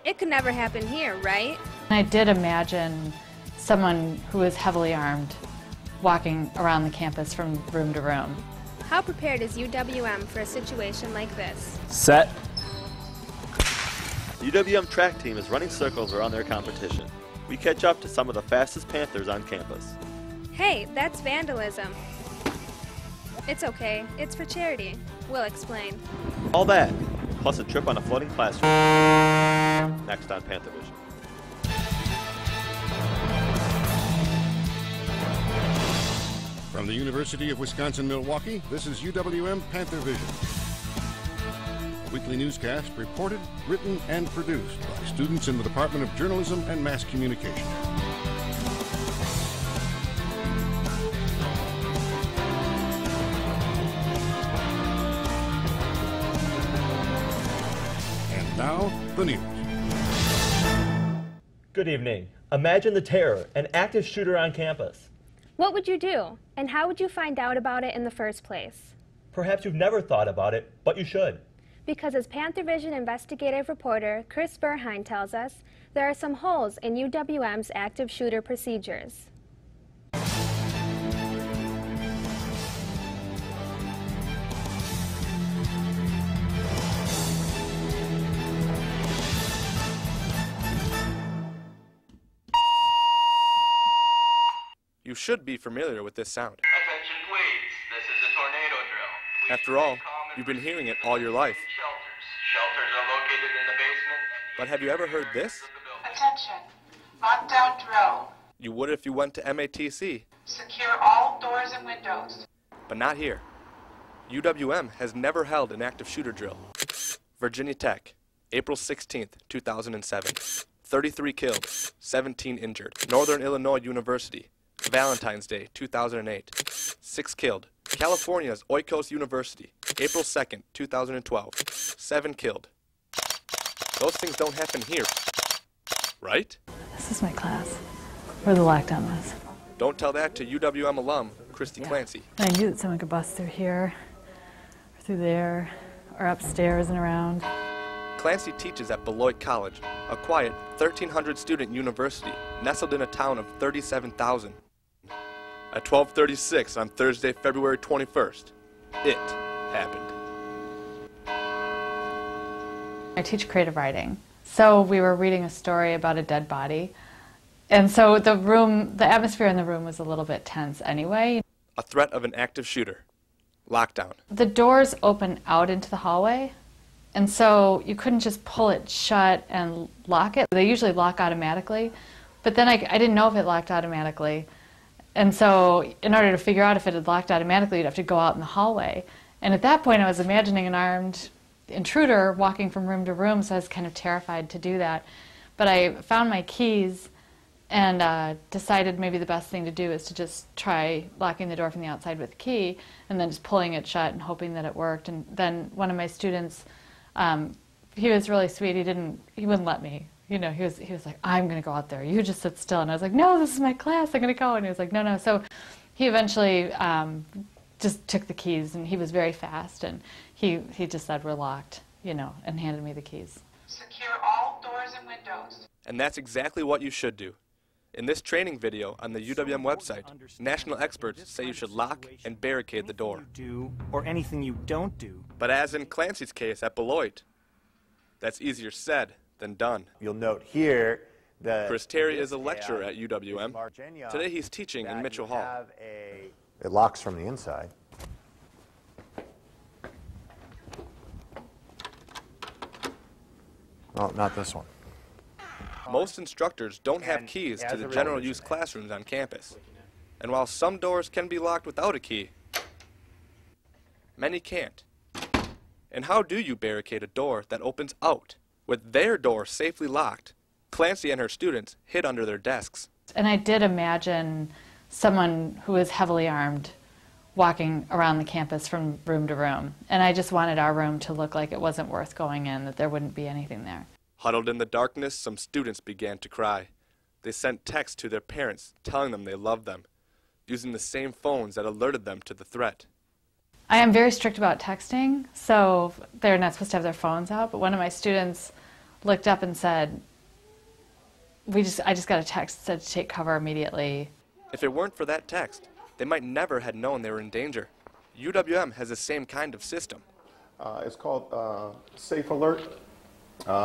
It could never happen here, right? I did imagine someone who was heavily armed walking around the campus from room to room. How prepared is UWM for a situation like this? Set. The UWM track team is running circles around their competition. We catch up to some of the fastest Panthers on campus. Hey, that's vandalism. It's okay. It's for charity. We'll explain. All that, plus a trip on a floating classroom. Next on Panthervision. From the University of Wisconsin-Milwaukee, this is UWM Panthervision. A weekly newscast reported, written, and produced by students in the Department of Journalism and Mass Communication. And now, the news. Good evening. Imagine the terror, an active shooter on campus. What would you do? And how would you find out about it in the first place? Perhaps you've never thought about it, but you should. Because as Panthervision investigative reporter Chris Berg tells us, there are some holes in UWM's active shooter procedures. You should be familiar with this sound. Attention please, this is a tornado drill. Please After all, stay calm and you've been proceed hearing it to all your life. shelters. Shelters are located in the basement. But have you ever heard this? Attention. Lockdown drill. You would if you went to MATC, Secure all doors and windows. but not here. UWM has never held an active shooter drill. Virginia Tech, April 16th, 2007. 33 killed, 17 injured. Northern Illinois University, Valentine's Day, 2008. 6 killed. California's Oikos University, April 2nd, 2012. 7 killed. Those things don't happen here, right? This is my class, where the lockdown was. Don't tell that to UWM alum, Christy Clancy. I knew that someone could bust through here, or through there, or upstairs and around. Clancy teaches at Beloit College, a quiet 1,300 student university nestled in a town of 37,000. At 12:36 on Thursday, February 21st, it happened. I teach creative writing. So we were reading a story about a dead body. And so the atmosphere in the room was a little bit tense anyway. A threat of an active shooter. Lockdown. The doors open out into the hallway. And so you couldn't just pull it shut and lock it. They usually lock automatically. But then I didn't know if it locked automatically. And so in order to figure out if it had locked automatically, you'd have to go out in the hallway. And at that point, I was imagining an armed intruder walking from room to room, so I was kind of terrified to do that. But I found my keys and decided maybe the best thing to do is to just try locking the door from the outside with a key and then just pulling it shut and hoping that it worked. And then one of my students, he was really sweet. He wouldn't let me. You know, he was like, I'm going to go out there. You just sit still. And I was like, no, this is my class. I'm going to go. And he was like, no, no. So he eventually just took the keys, and he was very fast. And he just said, we're locked, you know, and handed me the keys. Secure all doors and windows. And that's exactly what you should do. In this training video on the UWM website, national experts say you should lock and barricade the door. Do or anything you don't do. But as in Clancy's case at Beloit, that's easier said than done. You'll note here that Chris Terry is a lecturer at UWM. Today he's teaching in Mitchell Hall. It locks from the inside. Well, not this one. Most instructors don't have keys to the general use classrooms on campus. And while some doors can be locked without a key, many can't. And how do you barricade a door that opens out? With their door safely locked, Clancy and her students hid under their desks. And I did imagine someone who was heavily armed walking around the campus from room to room. And I just wanted our room to look like it wasn't worth going in, that there wouldn't be anything there. Huddled in the darkness, some students began to cry. They sent texts to their parents telling them they loved them, using the same phones that alerted them to the threat. I am very strict about texting, so they're not supposed to have their phones out, but one of my students looked up and said, I just got a text that said to take cover immediately. If it weren't for that text, they might never have known they were in danger. UWM has the same kind of system. It's called Safe Alert,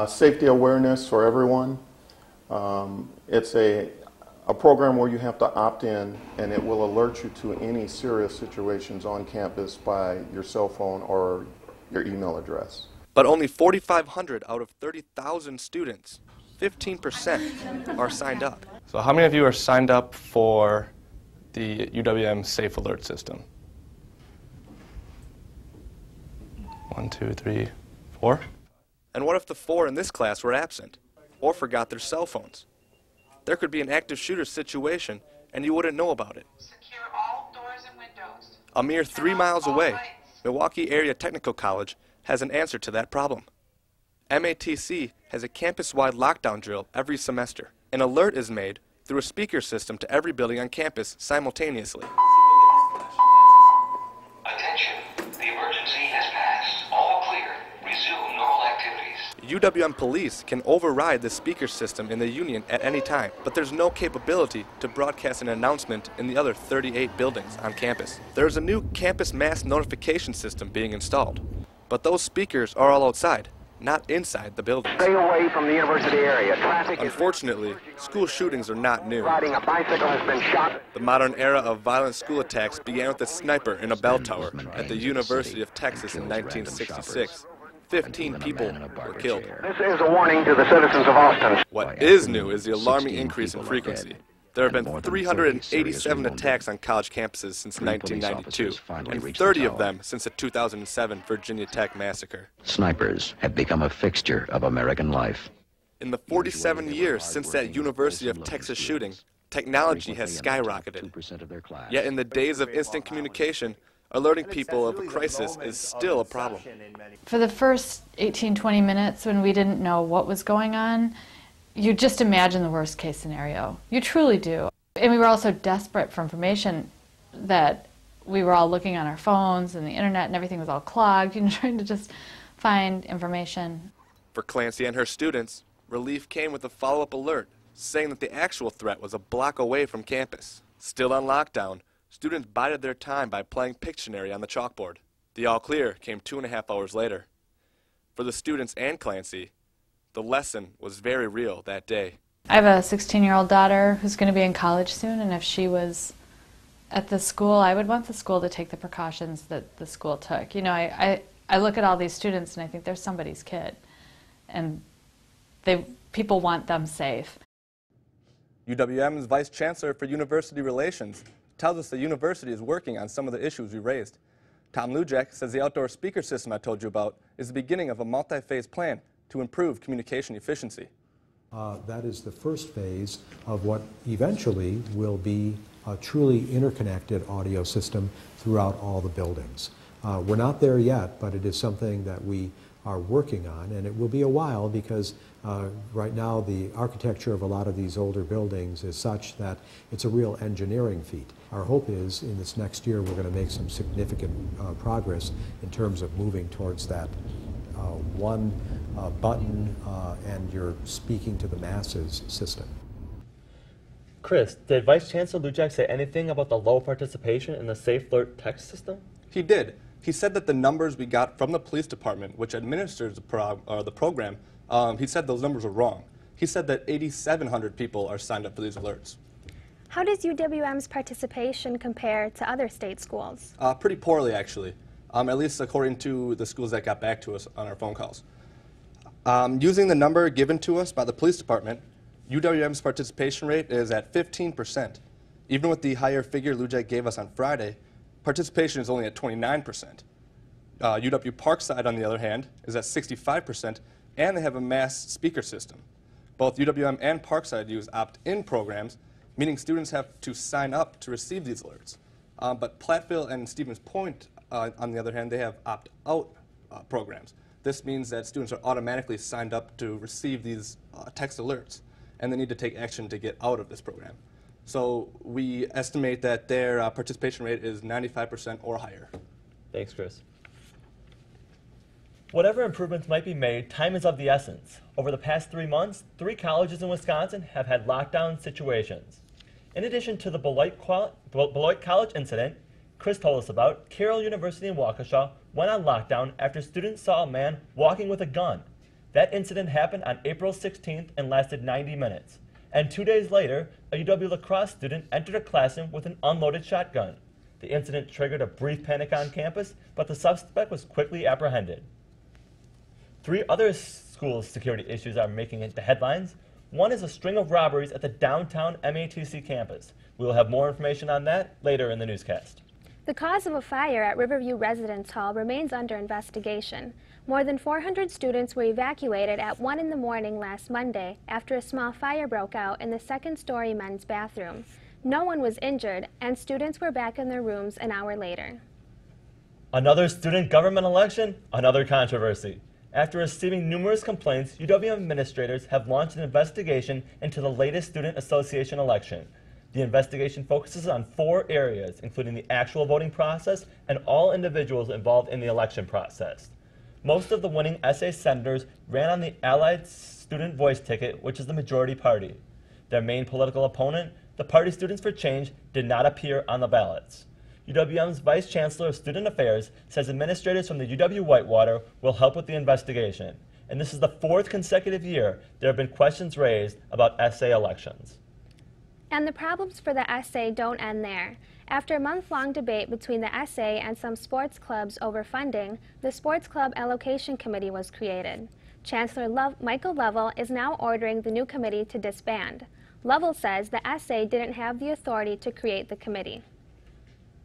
safety awareness for everyone. It's a program where you have to opt in, and it will alert you to any serious situations on campus by your cell phone or your email address. But only 4,500 out of 30,000 students, 15%, are signed up. So how many of you are signed up for the UWM Safe Alert system? 1, 2, 3, 4. And what if the 4 in this class were absent or forgot their cell phones? There could be an active shooter situation and you wouldn't know about it. Secure all doors and windows. A mere 3 miles away, Milwaukee Area Technical College has an answer to that problem. MATC has a campus-wide lockdown drill every semester. An alert is made through a speaker system to every building on campus simultaneously. Attention, the emergency has passed. All clear. Resume normal activities. UWM police can override the speaker system in the union at any time, but there's no capability to broadcast an announcement in the other 38 buildings on campus. There's a new campus mass notification system being installed, but those speakers are all outside, not inside the building. Stay away from the university area. Traffic Unfortunately, school shootings are not new. riding a bicycle has been shot. The modern era of violent school attacks began with a sniper in a bell tower at the University of Texas in 1966. 15 people were killed. This is a warning to the citizens of Austin. What is new is the alarming increase in frequency. There have been 387 attacks on college campuses since 1992, and 30 of them since the 2007 Virginia Tech massacre. Snipers have become a fixture of American life. In the 47 years since that University of Texas shooting, technology has skyrocketed. Yet in the days of instant communication, alerting people of a crisis is still a problem. For the first 18-20 minutes when we didn't know what was going on, you just imagine the worst case scenario. You truly do. And we were also desperate for information that we were all looking on our phones and the internet and everything was all clogged, trying to just find information. For Clancy and her students, relief came with a follow-up alert saying that the actual threat was a block away from campus. Still on lockdown, students bided their time by playing Pictionary on the chalkboard. The all clear came 2.5 hours later. For the students and Clancy, the lesson was very real that day. I have a 16-year-old daughter who's going to be in college soon, and if she was at the school, I would want the school to take the precautions that the school took. I look at all these students and I think they're somebody's kid, and people want them safe. UWM's Vice Chancellor for University Relations tells us the university is working on some of the issues we raised. Tom Lujak says the outdoor speaker system I told you about is the beginning of a multi-phase plan to improve communication efficiency. That is the first phase of what eventually will be a truly interconnected audio system throughout all the buildings. We're not there yet, but it is something that we are working on, and it will be a while because right now the architecture of a lot of these older buildings is such that it's a real engineering feat. Our hope is in this next year we're going to make some significant progress in terms of moving towards that one button and you're speaking to the masses system. Chris, did Vice Chancellor Lujak say anything about the low participation in the Safe Alert text system? He did. He said that the numbers we got from the police department, which administers the program, he said those numbers were wrong. He said that 8,700 people are signed up for these alerts. How does UWM's participation compare to other state schools? Pretty poorly, actually, at least according to the schools that got back to us on our phone calls. Using the number given to us by the police department, UWM's participation rate is at 15%. Even with the higher figure Lujak gave us on Friday, participation is only at 29%. UW Parkside, on the other hand, is at 65%, and they have a mass speaker system. Both UWM and Parkside use opt-in programs, meaning students have to sign up to receive these alerts. But Platteville and Stevens Point, on the other hand, they have opt-out programs. This means that students are automatically signed up to receive these text alerts, and they need to take action to get out of this program. So we estimate that their participation rate is 95% or higher. Thanks, Chris. Whatever improvements might be made, time is of the essence. Over the past 3 months, 3 colleges in Wisconsin have had lockdown situations. In addition to the Beloit College incident Chris told us about, Carroll University in Waukesha went on lockdown after students saw a man walking with a gun. That incident happened on April 16th and lasted 90 minutes. And 2 days later, a UW lacrosse student entered a classroom with an unloaded shotgun. The incident triggered a brief panic on campus, but the suspect was quickly apprehended. 3 other school security issues are making it the headlines. One is a string of robberies at the downtown MATC campus. We will have more information on that later in the newscast. The cause of a fire at Riverview Residence Hall remains under investigation. More than 400 students were evacuated at 1 in the morning last Monday after a small fire broke out in the second-story men's bathroom. No one was injured, and students were back in their rooms an hour later. Another student government election, another controversy. After receiving numerous complaints, UW administrators have launched an investigation into the latest Student Association election. The investigation focuses on 4 areas, including the actual voting process and all individuals involved in the election process. Most of the winning SA senators ran on the Allied Student Voice ticket, which is the majority party. Their main political opponent, the Party Students for Change, did not appear on the ballots. UWM's Vice Chancellor of Student Affairs says administrators from the UW Whitewater will help with the investigation. And this is the 4th consecutive year there have been questions raised about SA elections. And the problems for the SA don't end there. After a month-long debate between the SA and some sports clubs over funding, the Sports Club Allocation Committee was created. Chancellor Michael Lovell is now ordering the new committee to disband. Lovell says the SA didn't have the authority to create the committee.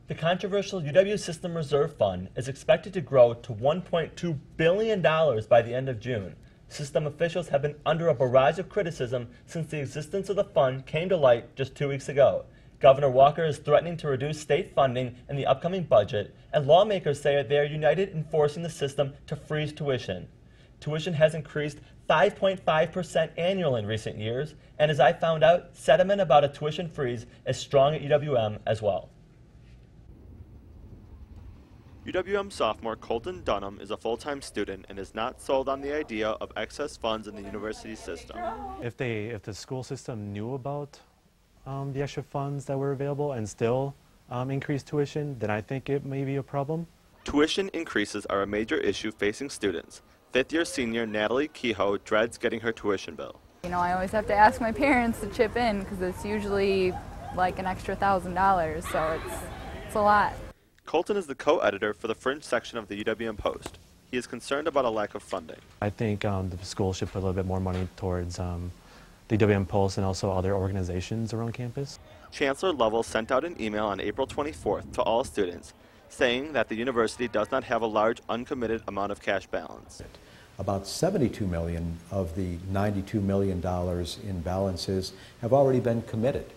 The controversial UW System Reserve Fund is expected to grow to $1.2 billion by the end of June. System officials have been under a barrage of criticism since the existence of the fund came to light just 2 weeks ago. Governor Walker is threatening to reduce state funding in the upcoming budget, and lawmakers say they are united in forcing the system to freeze tuition. Tuition has increased 5.5% annually in recent years, and as I found out, sentiment about a tuition freeze is strong at UWM as well. UWM sophomore Colton Dunham is a full-time student and is not sold on the idea of excess funds in the university system. If the school system knew about the extra funds that were available and still increased tuition, then I think it may be a problem. Tuition increases are a major issue facing students. 5th-year senior Natalie Kehoe dreads getting her tuition bill. You know, I always have to ask my parents to chip in because it's usually like an extra $1,000, so it's a lot. Colton is the co-editor for the Fringe section of the UWM Post. He is concerned about a lack of funding. I think the school should put a little bit more money towards the UWM Post and also other organizations around campus. Chancellor Lovell sent out an email on April 24th to all students saying that the university does not have a large uncommitted amount of cash balance. About $72 million of the $92 million in balances have already been committed.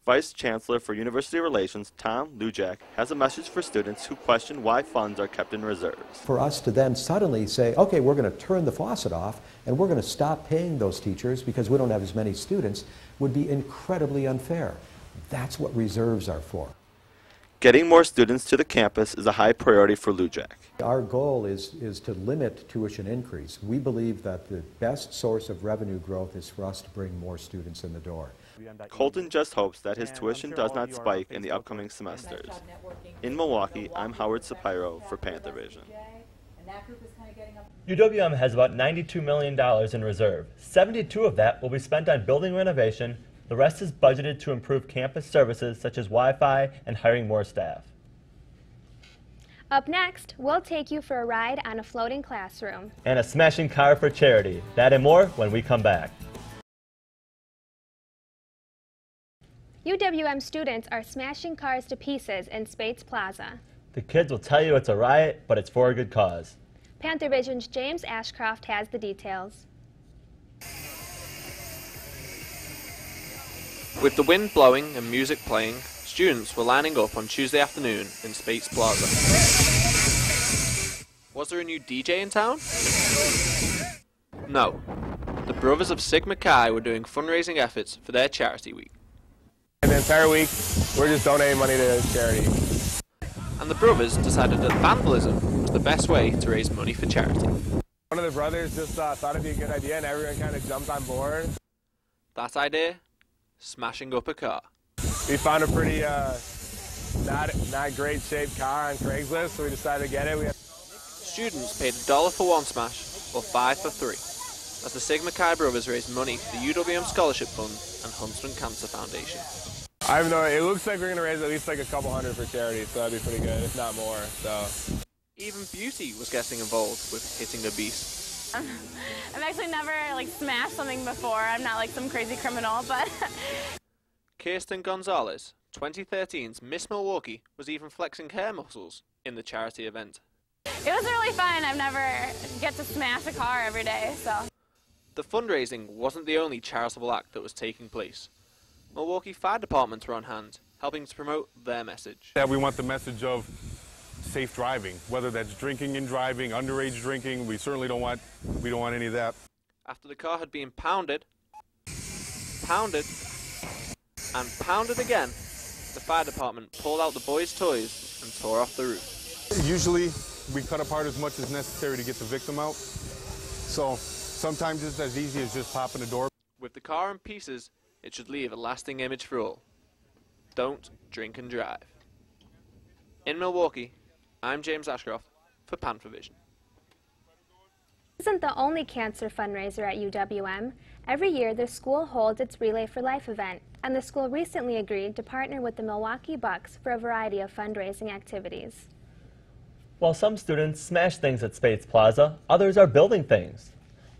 Vice Chancellor for University Relations, Tom Lujak, has a message for students who question why funds are kept in reserves. For us to then suddenly say, okay, we're going to turn the faucet off and we're going to stop paying those teachers because we don't have as many students would be incredibly unfair. That's what reserves are for. Getting more students to the campus is a high priority for Lujak. Our goal is to limit tuition increase. We believe that the best source of revenue growth is for us to bring more students in the door. Colton just hopes that his tuition does not spike in the upcoming semesters. In Milwaukee, I'm Howard Sapiro for Panthervision. UWM has about $92 million in reserve. 72 of that will be spent on building renovation. The rest is budgeted to improve campus services such as Wi-Fi and hiring more staff. Up next, we'll take you for a ride on a floating classroom. And a smashing car for charity. That and more when we come back. UWM students are smashing cars to pieces in Spates Plaza. The kids will tell you it's a riot, but it's for a good cause. Panthervision's James Ashcroft has the details. With the wind blowing and music playing, students were lining up on Tuesday afternoon in Spates Plaza. Was there a new DJ in town? No. The brothers of Sigma Chi were doing fundraising efforts for their charity week. And the entire week, we're just donating money to charity. And the brothers decided that vandalism was the best way to raise money for charity. One of the brothers just thought it'd be a good idea, and everyone kind of jumped on board. That idea? Smashing up a car. We found a pretty not great shaped car on Craigslist, so we decided to get it. Students paid $1 for one smash, or $5 for 3, as the Sigma Chi brothers raised money for the UWM Scholarship Fund and Huntsman Cancer Foundation. I have no idea. It looks like we're going to raise at least like a couple hundred for charity, so that'd be pretty good, if not more. So. Even Beauty was getting involved with hitting a beast. I've actually never smashed something before. I'm not some crazy criminal, but... Kirsten Gonzalez, 2013's Miss Milwaukee, was even flexing her muscles in the charity event. It was really fun. I've never get to smash a car every day, so... The fundraising wasn't the only charitable act that was taking place. Milwaukee Fire Department were on hand, helping to promote their message. Yeah, we want the message of safe driving, whether that's drinking and driving, underage drinking. We certainly don't want any of that. After the car had been pounded, and pounded again, the fire department pulled out the boys' toys and tore off the roof. Usually, we cut apart as much as necessary to get the victim out. So sometimes it's as easy as just popping the door. With the car in pieces, it should leave a lasting image for all. Don't drink and drive. In Milwaukee, I'm James Ashcroft for Panthervision. Isn't the only cancer fundraiser at UWM. Every year, the school holds its Relay for Life event, and the school recently agreed to partner with the Milwaukee Bucks for a variety of fundraising activities. While some students smash things at Spates Plaza, others are building things.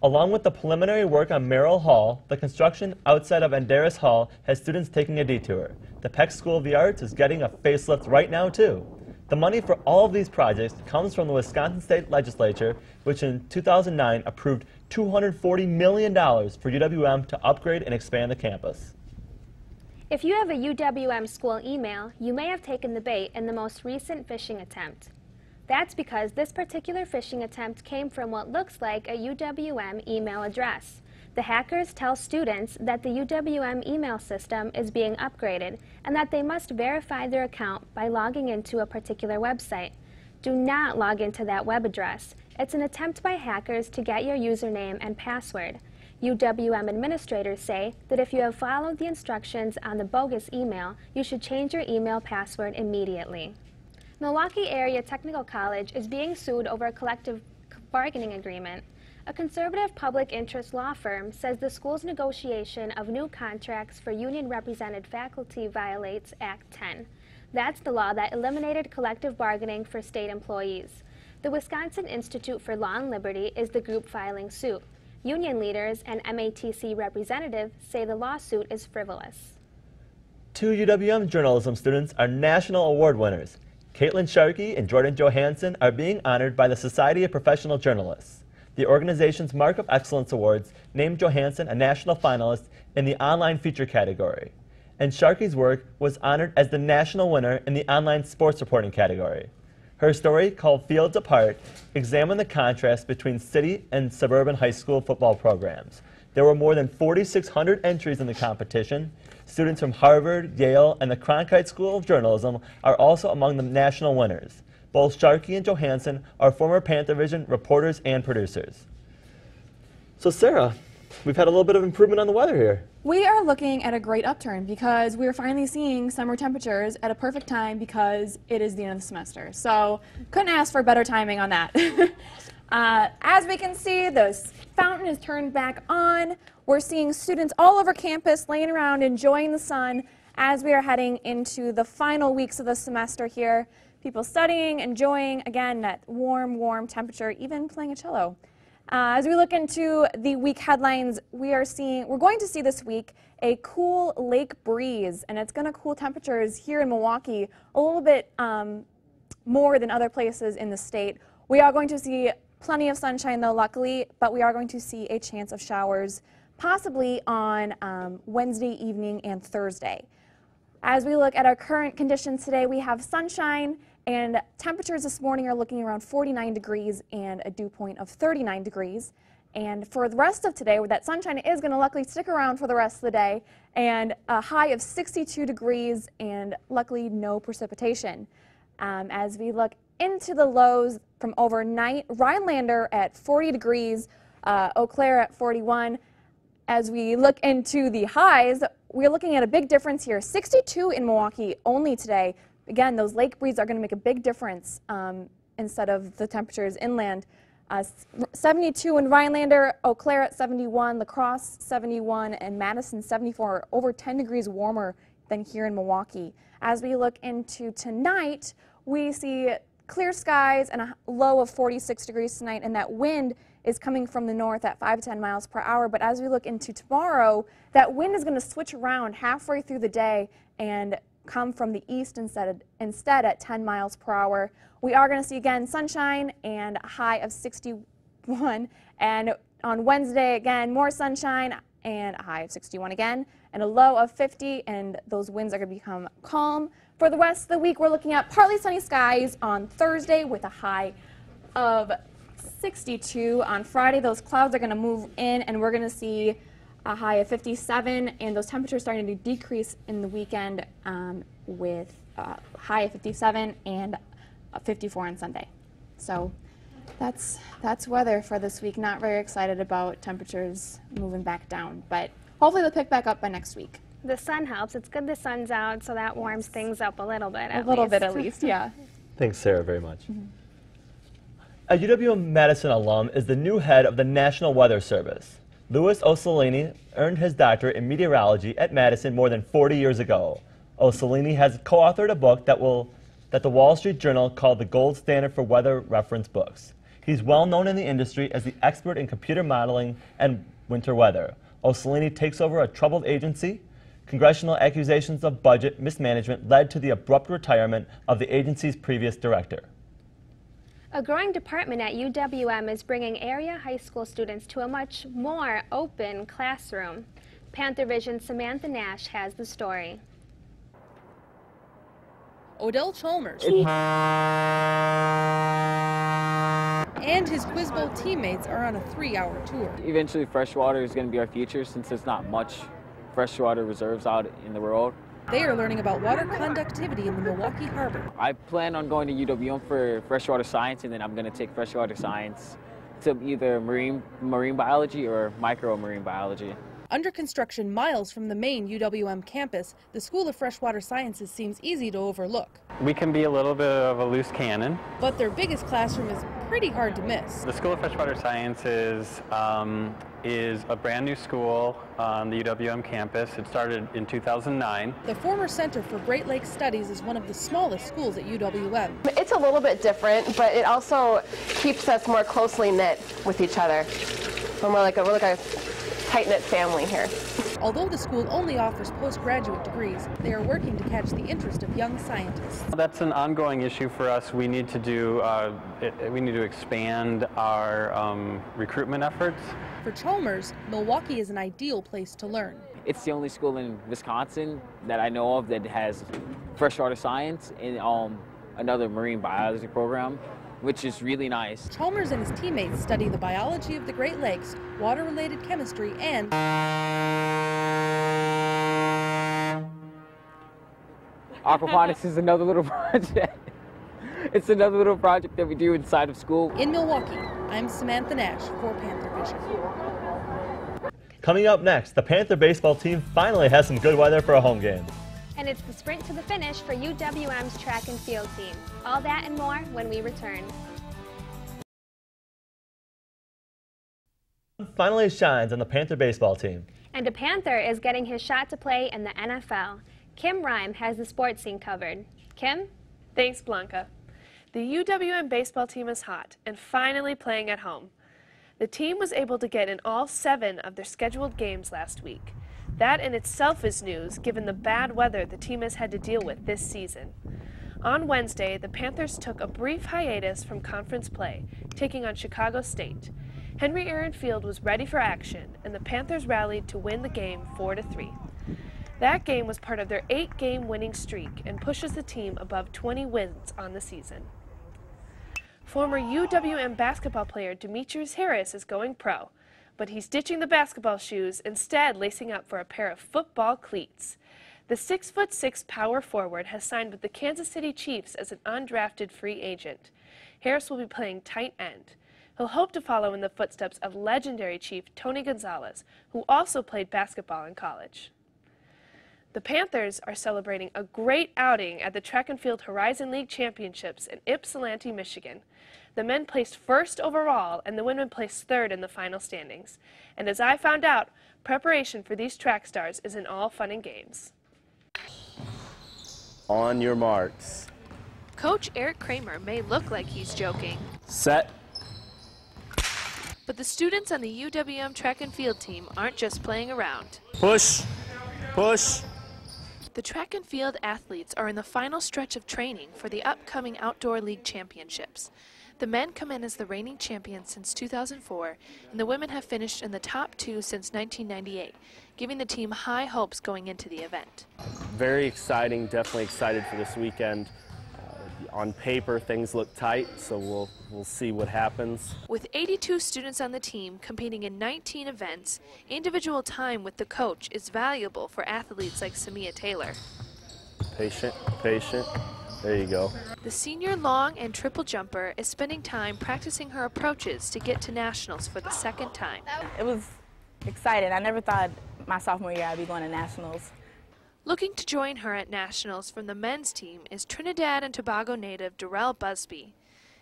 Along with the preliminary work on Merrill Hall, the construction outside of Andaris Hall has students taking a detour. The Peck School of the Arts is getting a facelift right now, too. The money for all of these projects comes from the Wisconsin State Legislature, which in 2009 approved $240 million for UWM to upgrade and expand the campus. If you have a UWM school email, you may have taken the bait in the most recent phishing attempt. That's because this particular phishing attempt came from what looks like a UWM email address. The hackers tell students that the UWM email system is being upgraded and that they must verify their account by logging into a particular website. Do not log into that web address. It's an attempt by hackers to get your username and password. UWM administrators say that if you have followed the instructions on the bogus email, you should change your email password immediately. Milwaukee Area Technical College is being sued over a collective bargaining agreement. A conservative public interest law firm says the school's negotiation of new contracts for union-represented faculty violates Act 10. That's the law that eliminated collective bargaining for state employees. The Wisconsin Institute for Law and Liberty is the group filing suit. Union leaders and MATC representatives say the lawsuit is frivolous. 2 UWM journalism students are national award winners. Caitlin Sharkey and Jordan Johansson are being honored by the Society of Professional Journalists. The organization's Mark of Excellence Awards named Johansson a national finalist in the online feature category, and Sharkey's work was honored as the national winner in the online sports reporting category. Her story, called Fields Apart, examined the contrast between city and suburban high school football programs. There were more than 4,600 entries in the competition. Students from Harvard, Yale, and the Cronkite School of Journalism are also among the national winners. Both Sharkey and Johansson are former Panthervision reporters and producers. So Sarah, we've had a little bit of improvement on the weather here. We are looking at a great upturn because we're finally seeing summer temperatures at a perfect time because it is the end of the semester. So couldn't ask for better timing on that. As we can see, the fountain is turned back on. We're seeing students all over campus laying around enjoying the sun as we are heading into the final weeks of the semester here. People studying, enjoying, again, that warm, warm temperature, even playing a cello. As we look into the week headlines, we're going to see this week a cool lake breeze, and it's going to cool temperatures here in Milwaukee a little bit more than other places in the state. We are going to see plenty of sunshine, though, luckily, but we are going to see a chance of showers possibly on Wednesday evening and Thursday. As we look at our current conditions today, we have sunshine, and temperatures this morning are looking around 49 degrees and a dew point of 39 degrees. And for the rest of today, that sunshine is going to luckily stick around for the rest of the day, and a high of 62 degrees and luckily no precipitation. As we look into the lows from overnight. Rhinelander at 40 degrees, Eau Claire at 41. As we look into the highs, we're looking at a big difference here. 62 in Milwaukee only today. Again, those lake breezes are going to make a big difference instead of the temperatures inland. 72 in Rhinelander, Eau Claire at 71, La Crosse 71, and Madison 74, over 10 degrees warmer than here in Milwaukee. As we look into tonight, we see clear skies and a low of 46 degrees tonight, and that wind is coming from the north at 5 to 10 miles per hour. But as we look into tomorrow, that wind is going to switch around halfway through the day and come from the east instead at 10 miles per hour. We are going to see again sunshine and a high of 61. And on Wednesday again, more sunshine and a high of 61 again, and a low of 50, and those winds are going to become calm. For the rest of the week, we're looking at partly sunny skies on Thursday with a high of 62. On Friday, those clouds are going to move in, and we're going to see a high of 57, and those temperatures starting to decrease in the weekend with a high of 57 and 54 on Sunday. So that's weather for this week. Not very excited about temperatures moving back down, but hopefully they'll pick back up by next week. The sun helps. It's good the sun's out, so that warms things up a little bit at least. A little bit at least, yeah. Thanks, Sarah, very much. A UW-Madison alum is the new head of the National Weather Service. Louis Ossolini earned his doctorate in meteorology at Madison more than 40 years ago. Ossolini has co-authored a book that the Wall Street Journal called the gold standard for weather reference books. He's well known in the industry as the expert in computer modeling and winter weather. Ossolini takes over a troubled agency. Congressional accusations of budget mismanagement led to the abrupt retirement of the agency's previous director. A growing department at UWM is bringing area high school students to a much more open classroom. Panthervision's Samantha Nash has the story. Odell Chalmers and his Quiz Bowl teammates are on a 3-hour tour. Eventually freshwater is going to be our future since there's not much freshwater reserves out in the world. They are learning about water conductivity in the Milwaukee Harbor. I plan on going to UWM for freshwater science, and then I'm going to take freshwater science to either marine biology or micro-marine biology. Under construction miles from the main UWM campus, the School of Freshwater Sciences seems easy to overlook. We can be a little bit of a loose cannon. But their biggest classroom is pretty hard to miss. The School of Freshwater Sciences is a brand new school on the UWM campus. It started in 2009. The former Center for Great Lakes Studies is one of the smallest schools at UWM. It's a little bit different, but it also keeps us more closely knit with each other. We're like a tight-knit family here. Although the school only offers postgraduate degrees, they are working to catch the interest of young scientists. That's an ongoing issue for us. We need to expand our recruitment efforts. For Chalmers, Milwaukee is an ideal place to learn. It's the only school in Wisconsin that I know of that has freshwater science and another marine biology program, which is really nice. Chalmers and his teammates study the biology of the Great Lakes, water-related chemistry, and aquaponics is another little project. It's another little project that we do inside of school. In Milwaukee, I'm Samantha Nash for Panthervision. Coming up next, the Panther baseball team finally has some good weather for a home game. And it's the sprint to the finish for UWM's track and field team. All that and more when we return. Finally shines on the Panther baseball team. And a Panther is getting his shot to play in the NFL. Kim Rhyme has the sports scene covered. Kim? Thanks, Blanca. The UWM baseball team is hot and finally playing at home. The team was able to get in all 7 of their scheduled games last week. That in itself is news, given the bad weather the team has had to deal with this season. On Wednesday, the Panthers took a brief hiatus from conference play, taking on Chicago State. Henry Aaron Field was ready for action, and the Panthers rallied to win the game 4-3. That game was part of their 8-game winning streak and pushes the team above 20 wins on the season. Former UWM basketball player Demetrius Harris is going pro, but he's ditching the basketball shoes, instead lacing up for a pair of football cleats. The 6'6" power forward has signed with the Kansas City Chiefs as an undrafted free agent. Harris will be playing tight end. He'll hope to follow in the footsteps of legendary Chief Tony Gonzalez, who also played basketball in college. The Panthers are celebrating a great outing at the Track and Field Horizon League Championships in Ypsilanti, Michigan. The men placed first overall, and the women placed third in the final standings. And as I found out, preparation for these track stars isn't all fun and games. On your marks. Coach Eric Kramer may look like he's joking, Set. but the students on the UWM track and field team aren't just playing around. Push. Push. The track and field athletes are in the final stretch of training for the upcoming Outdoor League Championships. The men come in as the reigning champions since 2004, and the women have finished in the top two since 1998, giving the team high hopes going into the event. Very exciting, definitely excited for this weekend. On paper, things look tight, so we'll see what happens. With 82 students on the team competing in 19 events, individual time with the coach is valuable for athletes like Samia Taylor. Patient, patient. There you go. The senior long and triple jumper is spending time practicing her approaches to get to nationals for the second time. It was exciting. I never thought my sophomore year I'd be going to nationals. Looking to join her at nationals from the men's team is Trinidad and Tobago native Darrell Busby.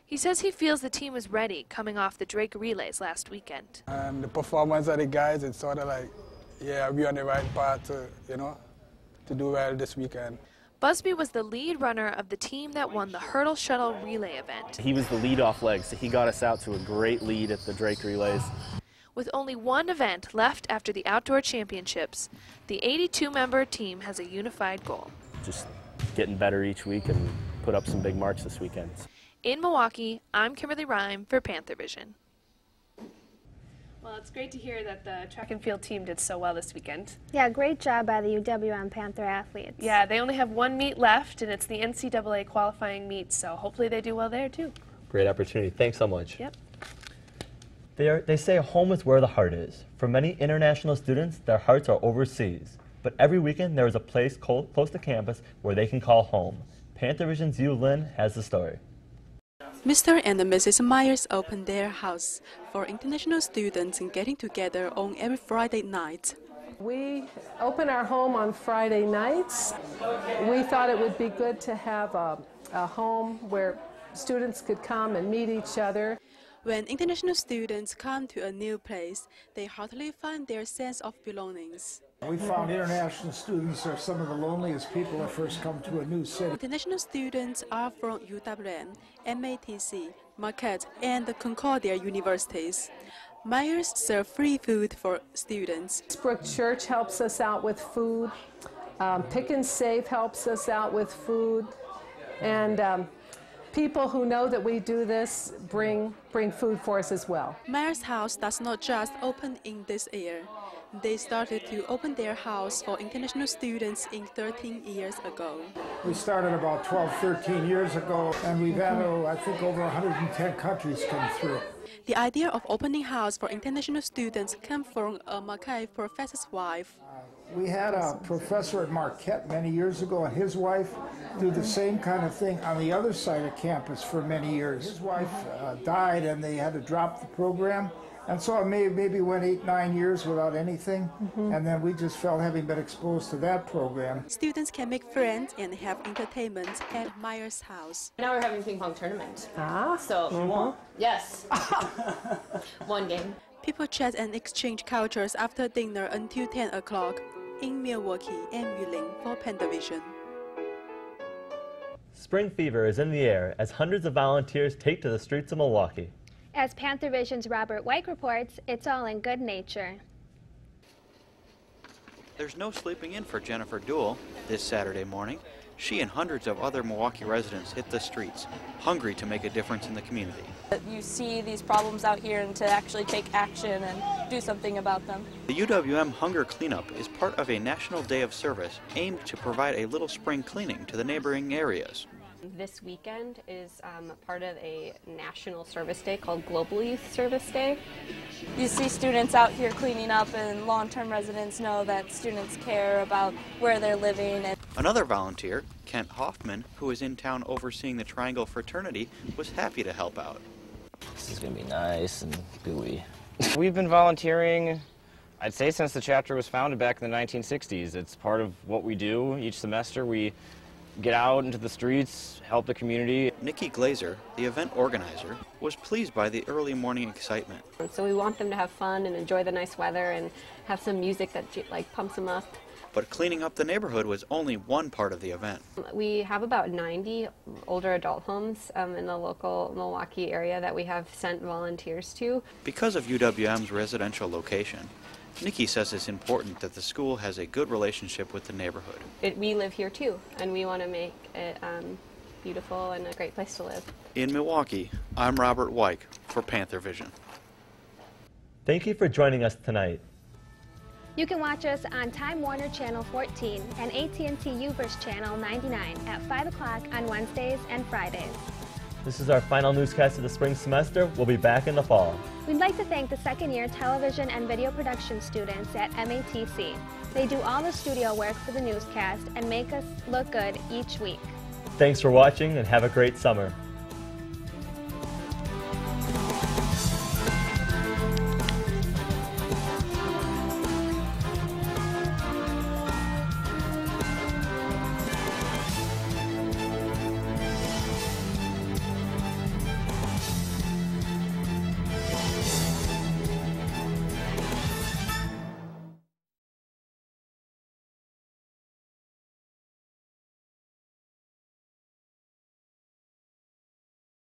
He says he feels the team is ready coming off the Drake relays last weekend. And the performance of the guys, it's sort of like, yeah, we're on the right path to, to do well this weekend. Busby was the lead runner of the team that won the hurdle shuttle relay event. He was the lead-off leg, so he got us out to a great lead at the Drake relays. With only one event left after the outdoor championships, the 82-member team has a unified goal. Just getting better each week and put up some big marks this weekend. In Milwaukee, I'm Kimberly Rhyme for Panthervision. Well, it's great to hear that the track and field team did so well this weekend. Yeah, great job by the UWM Panther athletes. Yeah, they only have one meet left, and it's the NCAA qualifying meet, so hopefully they do well there too. Great opportunity. Thanks so much. Yep. They say home is where the heart is. For many international students, their hearts are overseas. But every weekend, there is a place close to campus where they can call home. Panthervision's Yu Lin has the story. Mr. and Mrs. Myers opened their house for international students getting together on every Friday night. We open our home on Friday nights. We thought it would be good to have a home where students could come and meet each other. When international students come to a new place, they heartily find their sense of belongings. We found international students are some of the loneliest people that first come to a new city. International students are from UWM, MATC, Marquette, and the Concordia universities. Myers serve free food for students. Brook Church helps us out with food. Pick and Save helps us out with food. And people who know that we do this bring food for us as well. Myers House does not just open in this year. They started to open their house for international students 13 years ago. We started about 12, 13 years ago, and we've had, I think, over 110 countries come through. The idea of opening house for international students came from a Mackay professor's wife. We had a professor at Marquette many years ago, and his wife did the same kind of thing on the other side of campus for many years. His wife died, and they had to drop the program. And so it maybe went 8, 9 years without anything, and then we just felt, having been exposed to that program. Students can make friends and have entertainment at Myers House. Now we're having a ping pong tournament. Ah. So if you want, yes. One game. People chat and exchange cultures after dinner until 10 o'clock. In Milwaukee, I'm Yu Lin for Panthervision. Spring fever is in the air as hundreds of volunteers take to the streets of Milwaukee. As Panthervision's Robert White reports, it's all in good nature. There's no sleeping in for Jennifer Duell this Saturday morning. She and hundreds of other Milwaukee residents hit the streets, hungry to make a difference in the community. You see these problems out here and to actually take action and do something about them. The UWM Hunger Cleanup is part of a national day of service aimed to provide a little spring cleaning to the neighboring areas. This weekend is part of a national service day called Global Youth Service Day. You see students out here cleaning up, and long-term residents know that students care about where they're living. Another volunteer, Kent Hoffman, who is in town overseeing the Triangle Fraternity, was happy to help out. This is going to be nice and gooey. We've been volunteering, I'd say, since the chapter was founded back in the 1960s. It's part of what we do each semester. We get out into the streets, help the community. Nikki Glazer, the event organizer, was pleased by the early morning excitement. So we want them to have fun and enjoy the nice weather and have some music that pumps them up. But cleaning up the neighborhood was only one part of the event. We have about 90 older adult homes in the local Milwaukee area that we have sent volunteers to. Because of UWM's residential location, Nikki says it's important that the school has a good relationship with the neighborhood. We live here too, and we want to make it beautiful and a great place to live. In Milwaukee, I'm Robert Wyke for Panthervision. Thank you for joining us tonight. You can watch us on Time Warner Channel 14 and AT&T UVerse Channel 99 at 5 o'clock on Wednesdays and Fridays. This is our final newscast of the spring semester. We'll be back in the fall. We'd like to thank the second-year television and video production students at MATC. They do all the studio work for the newscast and make us look good each week. Thanks for watching and have a great summer.